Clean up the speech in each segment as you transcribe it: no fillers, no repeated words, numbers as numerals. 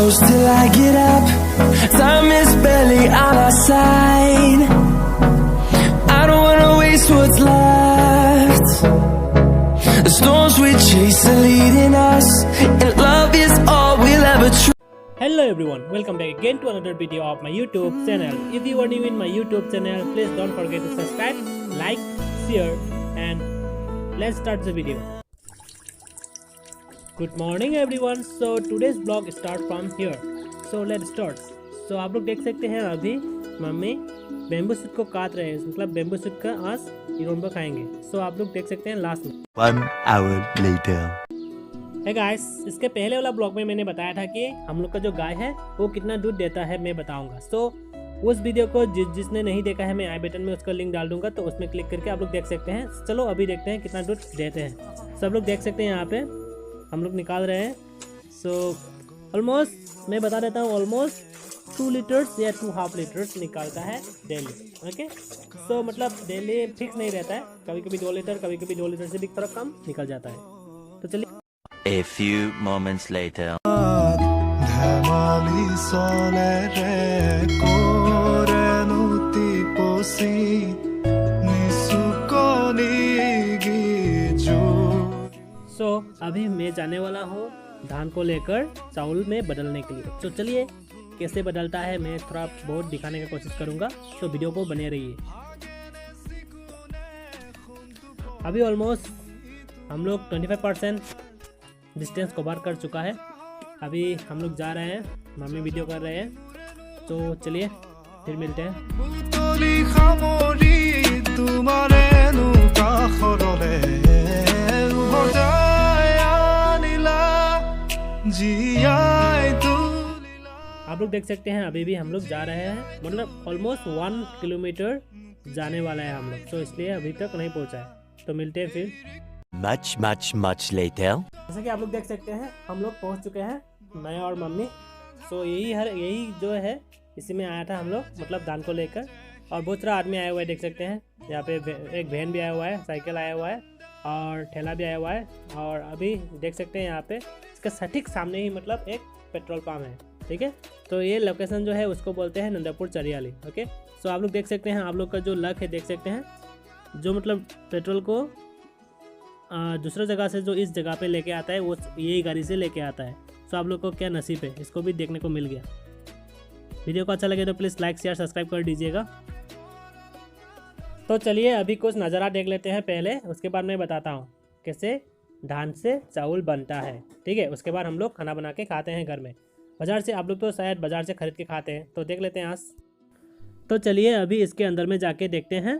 close till I get up. Time is barely on our side. I don't wanna waste what's left. The storms we chase are leading us, and love is all we'll ever try. Hello everyone, welcome back again to another video of my YouTube channel. If you are new in my YouTube channel, please don't forget to subscribe, like, share and let's start the video. Good morning everyone. So today's vlog start from here. So let's start. So आप लोग देख सकते हैं अभी mummy bamboo shoot को काट रहे हैं, मतलब बेम्बू शूट का आज इरोम्बो खाएंगे. So आप लोग देख सकते हैं लास्ट में. 1 hour later. Hey guys, इसके पहले वाला ब्लॉग में मैंने बताया था कि हम लोग का जो गाय है वो कितना दूध देता है मैं बताऊंगा. So उस वीडियो को जिसने नहीं देखा है मैं आई बटन में उसका लिंक डाल दूंगा, तो उसमें क्लिक करके आप लोग देख सकते हैं. चलो अभी देखते हैं कितना दूध देते हैं. सब लोग देख सकते हैं यहाँ पे हम लोग निकाल रहे हैं. सो ऑलमोस्ट मैं बता देता हूँ, ऑलमोस्ट 2 लीटर्स या 2.5 लीटर्स निकालता है डेली. ओके, सो मतलब डेली फिक्स नहीं रहता है, कभी कभी 2 लीटर, कभी कभी 2 लीटर से भी थोड़ा कम निकल जाता है. तो चलिए. A few moments later. सो अभी मैं जाने वाला हूँ धान को लेकर चावल में बदलने के लिए. तो चलिए कैसे बदलता है मैं थोड़ा बहुत दिखाने की कोशिश करूँगा, तो वीडियो को बने रहिए. अभी ऑलमोस्ट हम लोग 25% डिस्टेंस कवर कर चुका है. अभी हम लोग जा रहे हैं, मम्मी वीडियो कर रहे हैं. तो चलिए फिर मिलते हैं. आप लोग देख सकते हैं अभी भी हम लोग जा रहे हैं, मतलब ऑलमोस्ट 1 किलोमीटर जाने वाला है हम लोग, तो इसलिए अभी तक नहीं पहुंचा है. तो मिलते हैं फिर. Much later. जैसा कि आप लोग देख सकते हैं हम लोग पहुंच चुके हैं, मैं और मम्मी. सो यही जो है इसी में आया था हम लोग, मतलब धान को लेकर. और बहुत सारा आदमी आया हुआ है, देख सकते हैं यहाँ पे एक वैन भी आया हुआ है, साइकिल आया हुआ है और ठेला भी आया हुआ है. और अभी देख सकते हैं यहाँ पे इसके सटीक सामने ही मतलब एक पेट्रोल पंप है. ठीक है, तो ये लोकेशन जो है उसको बोलते हैं नंदापुर चरियाली. ओके, सो आप लोग देख सकते हैं, आप लोग का जो लक है देख सकते हैं, जो मतलब पेट्रोल को दूसरा जगह से जो इस जगह पे लेके आता है वो यही गाड़ी से लेके आता है. सो आप लोग को क्या नसीब है, इसको भी देखने को मिल गया. वीडियो को अच्छा लगे तो प्लीज़ लाइक शेयर सब्सक्राइब कर दीजिएगा. तो चलिए अभी कुछ नज़ारा देख लेते हैं पहले, उसके बाद मैं बताता हूँ कैसे धान से चावल बनता है. ठीक है, उसके बाद हम लोग खाना बना के खाते हैं घर में. बाज़ार से आप लोग तो शायद बाज़ार से ख़रीद के खाते हैं, तो देख लेते हैं आज. तो चलिए अभी इसके अंदर में जाके देखते हैं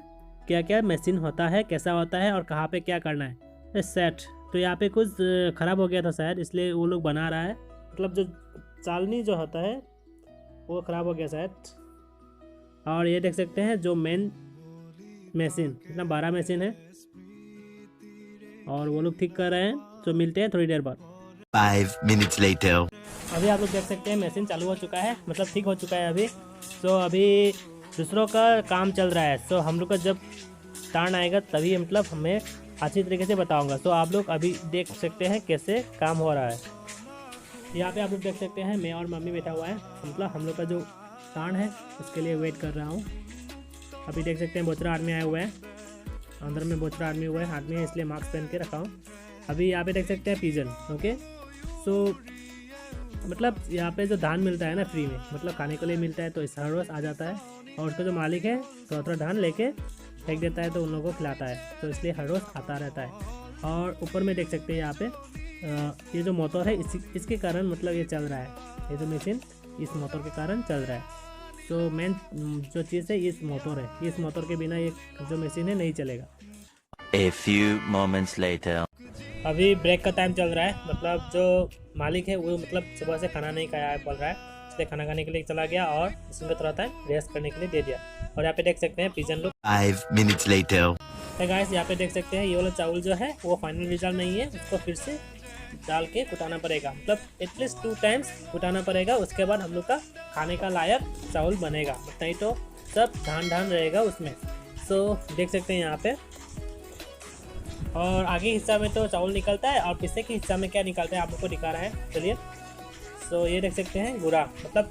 क्या क्या मशीन होता है, कैसा होता है और कहाँ पे क्या करना है. सेट तो यहाँ पे कुछ ख़राब हो गया था शायद, इसलिए वो लोग बना रहा है, मतलब जो चालनी जो होता है वो ख़राब हो गया शायद. और ये देख सकते हैं जो मेन मशीन, इतना 12 मशीन है और वो लोग ठीक कर रहे हैं. तो मिलते हैं थोड़ी देर बाद. 5 minutes later. अभी आप लोग देख सकते हैं मशीन चालू हो चुका है, मतलब ठीक हो चुका है अभी. तो अभी दूसरों का काम चल रहा है. तो हम लोग का जब टर्न आएगा तभी मतलब हमें अच्छी तरीके से बताऊंगा. तो आप लोग अभी देख सकते हैं कैसे काम हो रहा है. यहाँ पे आप लोग देख सकते हैं मैं और मम्मी बैठा हुआ है, मतलब हम लोग का जो टर्न है उसके लिए वेट कर रहा हूँ. अभी देख सकते हैं बहुत सारा आदमी आए हुए हैं, अंदर में बहुत सारा आदमी है इसलिए मास्क पहन के रखा हूँ. अभी यहाँ पे देख सकते हैं पिजन. ओके, सो मतलब यहाँ पे जो धान मिलता है ना फ्री में, मतलब खाने के लिए मिलता है, तो इस हर रोज़ आ जाता है और उसका जो मालिक है थोड़ा थोड़ा धान लेके फेंक देता है, तो उन लोगों को खिलाता है. तो इसलिए हर रोज़ आता रहता है. और ऊपर में देख सकते हैं यहाँ पे ये जो मोटर है इसके कारण मतलब ये चल रहा है, ये जो मशीन इस मोटर के कारण चल रहा है. तो मेन जो चीज़ है इस मोटर है, इस मोटर के बिना ये जो मशीन है नहीं चलेगा. A few moments later. अभी ब्रेक का टाइम चल रहा है, मतलब जो मालिक है वो मतलब सुबह से खाना नहीं खाया है बोल रहा है, इसलिए खाना खाने के लिए चला गया और इसमें थोड़ा टाइम रेस्ट करने के लिए दे दिया. और यहाँ पे देख सकते हैं पिजन लोग. 5 minutes later. गाइस यहाँ पे देख सकते हैं ये वाला चावल जो है वो फाइनल रिजल्ट नहीं है, उसको फिर से डाल के कुटाना पड़ेगा, मतलब एटलीस्ट 2 टाइम्स कुटाना पड़ेगा. उसके बाद हम लोग का खाने का लायक चावल बनेगा, नहीं तो सब धान रहेगा उसमें. सो देख सकते हैं यहाँ पे और आगे हिस्सा में तो चावल निकलता है और पीछे के हिस्सा में क्या निकलता है आप लोग को दिखा रहा है. चलिए. सो ये देख सकते हैं गुरा, मतलब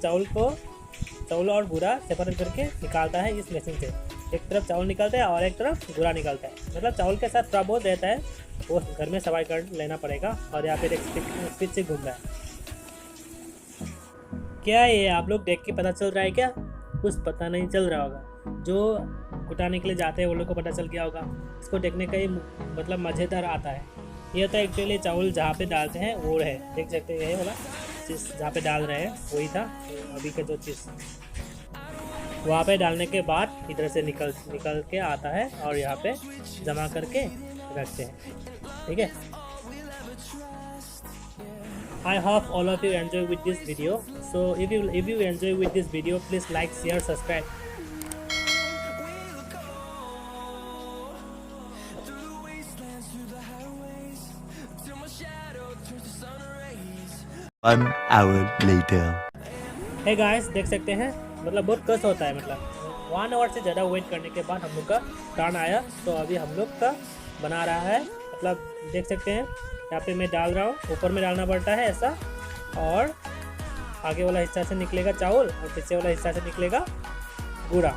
चावल और गुरा सेपरेट करके निकालता है इस मशीन से। एक तरफ चावल निकलता है और एक तरफ गुरा निकलता है। मतलब चावल के साथ थोड़ा बहुत रहता है, वो घर में सफाई कर लेना पड़ेगा। और यहाँ पे स्पीड से घूम रहा है। क्या ये आप लोग देख के पता चल रहा है क्या? कुछ पता नहीं चल रहा होगा। जो कुटाने के लिए जाते हैं वो लोग को पता चल गया होगा। इसको देखने का ही मतलब मज़ेदार आता है। ये होता है एक्चुअली चावल जहाँ पे डालते हैं वो है, देख सकते हैं ये वाला चीज़ जहाँ पे डाल रहे हैं वही था। तो अभी का जो चीज़ वहाँ पे डालने के बाद इधर से निकल के आता है और यहाँ पे जमा करके रखते हैं। ठीक है। I hope all of you enjoy with this video. So if you enjoy with this video, please like, share, subscribe. One hour later. Hey guys, देख सकते हैं मतलब बहुत कष्ट होता है। मतलब 1 आवर से ज़्यादा वेट करने के बाद हम लोग का टर्न आया। तो अभी हम लोग का बना रहा है। मतलब देख सकते हैं यहाँ पे मैं डाल रहा हूँ, ऊपर में डालना पड़ता है ऐसा, और आगे वाला हिस्सा से निकलेगा चावल और पीछे वाला हिस्सा से निकलेगा गुड़ा,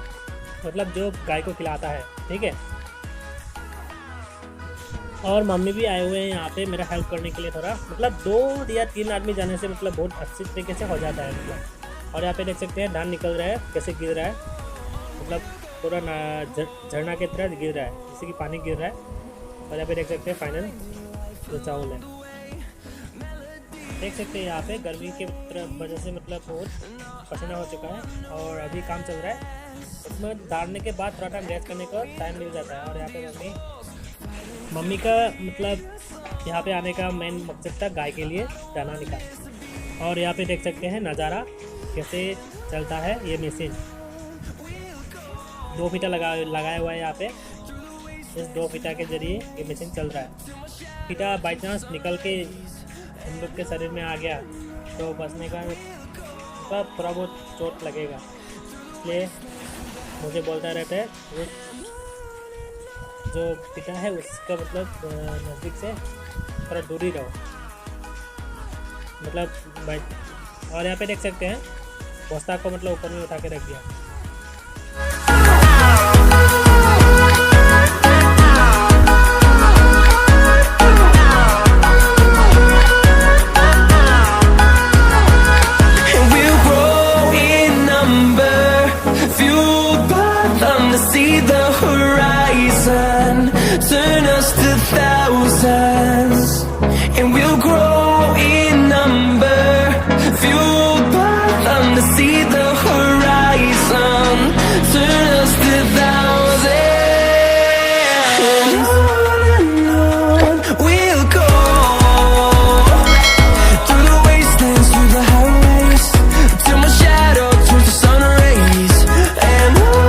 मतलब जो गाय को खिलाता है। ठीक है। और मम्मी भी आए हुए हैं यहाँ पे मेरा हेल्प करने के लिए थोड़ा। मतलब 2 या 3 आदमी जाने से मतलब बहुत अच्छी तरीके से हो जाता है मतलब। और यहाँ पे देख सकते हैं धान निकल रहा है, कैसे गिर रहा है, मतलब पूरा झरना की तरह गिर रहा है, जैसे कि पानी गिर रहा है। और यहाँ पे देख सकते हैं फाइनल जो चावल है, देख सकते हैं यहाँ पे गर्मी के वजह से मतलब बहुत पसीना हो चुका है। और अभी काम चल रहा है, उसमें डालने के बाद थोड़ा टाइम रेस्ट करने का टाइम मिल जाता है। और यहाँ पे मम्मी का मतलब यहाँ पे आने का मेन मकसद था गाय के लिए दाना निकालना। और यहाँ पे देख सकते हैं नज़ारा कैसे चलता है ये मशीन। 2 फीता लगाया हुआ है यहाँ पे। इस 2 फीता के जरिए ये मशीन चल रहा है। फीता बाई चांस निकल के हम लोग के शरीर में आ गया तो बचने का मतलब थोड़ा बहुत चोट लगेगा, इसलिए मुझे बोलता रहता है वो जो पिता है उसका मतलब नज़दीक से थोड़ा दूरी रहो, मतलब भाई। और यहाँ पे देख सकते हैं बस्ता को मतलब ऊपर में उठा के रख दिया। See the horizon, turn us to thousands, and we'll grow in number, fueled by them to see the horizon, turn us to thousands, and on we'll go, through the wastelands, through the highways, till my shadow turns to sun rays, and on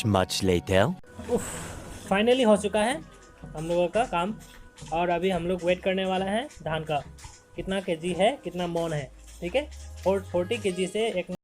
Much later. Finally हो चुका है हम लोगों का काम। और अभी हम लोग वेट करने वाला है धान का कितना केजी है, कितना मौन है। ठीक है, 40 केजी से एक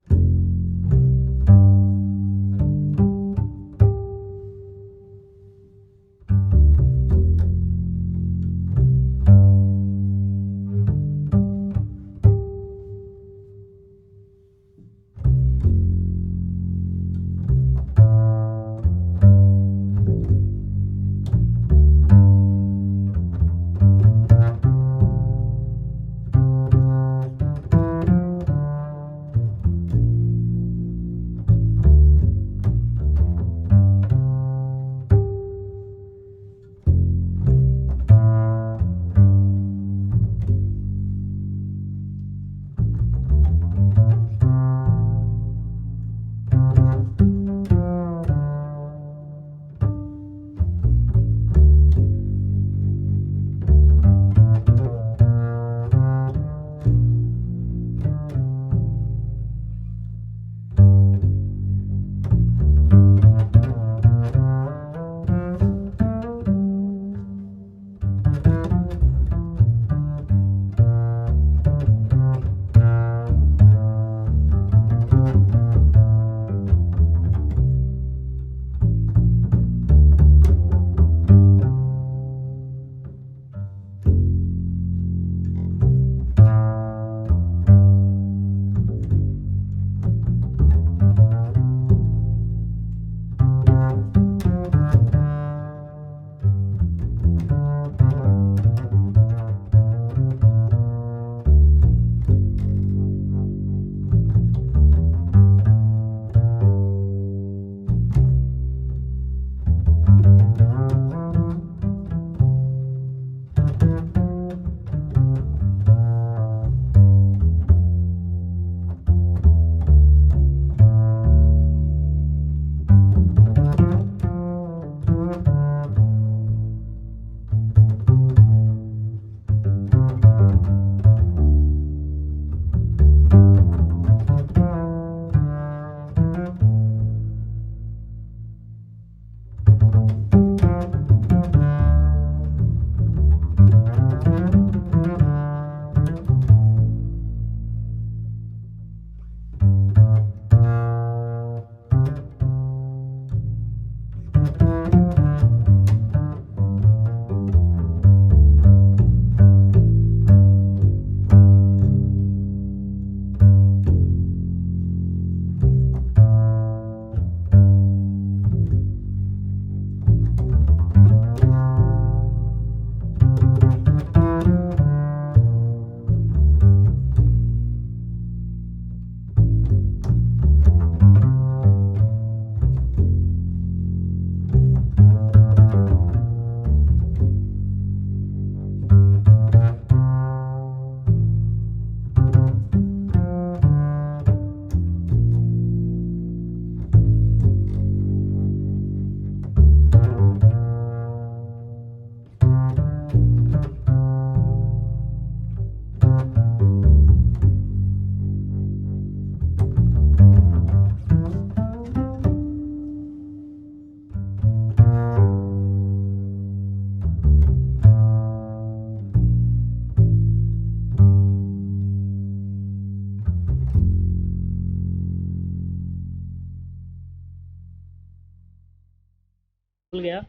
भूल गया,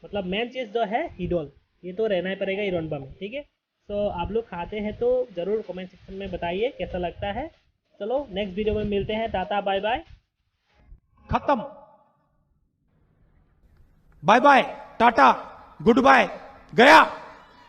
मतलब मेन चीज़ जो है हीडोल, ये तो रहना ही पड़ेगा इरोनबा में, ठीक है। तो आप लोग खाते हैं तो ज़रूर कमेंट सेक्शन में बताइए कैसा लगता है। चलो नेक्स्ट वीडियो में मिलते हैं, टाटा बाय बाय। खत्म, bye bye, tata, goodbye, गया।